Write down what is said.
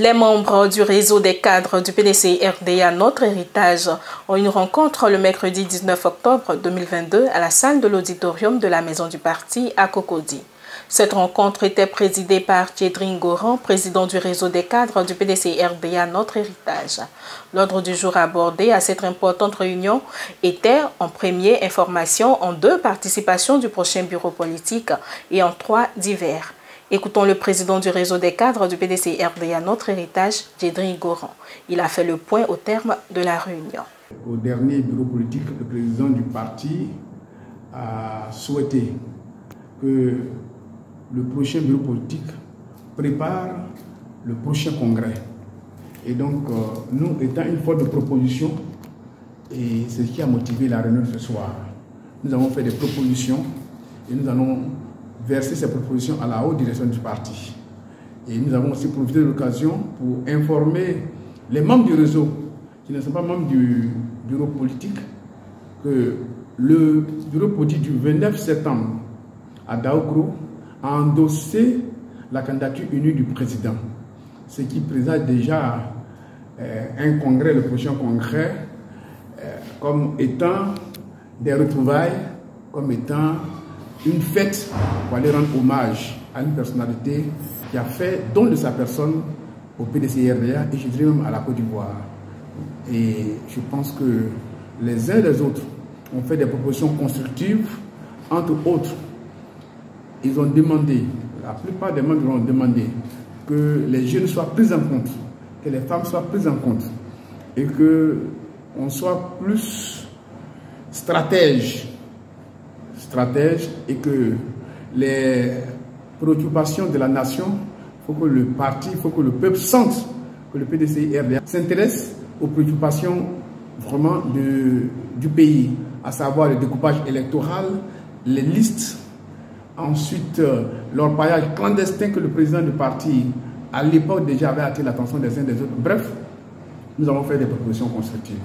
Les membres du réseau des cadres du PDCI-RDA Notre Héritage ont une rencontre le mercredi 19 octobre 2022 à la salle de l'auditorium de la Maison du Parti à Cocody. Cette rencontre était présidée par Djedrine Goran, président du réseau des cadres du PDCI-RDA Notre Héritage. L'ordre du jour abordé à cette importante réunion était en premier information, en 2 participation du prochain bureau politique et en 3 divers. Écoutons le président du réseau des cadres du PDCI-RDA Notre Héritage, Djedrine Goran. Il a fait le point au terme de la réunion. Au dernier bureau politique, le président du parti a souhaité que le prochain bureau politique prépare le prochain congrès. Et donc, nous étant une force de proposition, et c'est ce qui a motivé la réunion ce soir, nous avons fait des propositions et nous allons verser ces propositions à la haute direction du parti. Et nous avons aussi profité de l'occasion pour informer les membres du réseau qui ne sont pas membres du bureau politique que le bureau politique du 29 septembre à Daougro a endossé la candidature unie du président, ce qui présage déjà un congrès, le prochain congrès, comme étant des retrouvailles, comme étant une fête pour aller rendre hommage à une personnalité qui a fait don de sa personne au PDCI-RDA et je dirais même à la Côte d'Ivoire. Et je pense que les uns et les autres ont fait des propositions constructives, entre autres. Ils ont demandé, la plupart des membres ont demandé que les jeunes soient pris en compte, que les femmes soient prises en compte et qu'on soit plus stratège et que les préoccupations de la nation, il faut que le parti, il faut que le peuple sente que le PDCI-RDA s'intéresse aux préoccupations vraiment du pays, à savoir le découpage électoral, les listes, ensuite l'orpaillage clandestin que le président du parti à l'époque déjà avait attiré l'attention des uns des autres. Bref, nous avons fait des propositions constructives.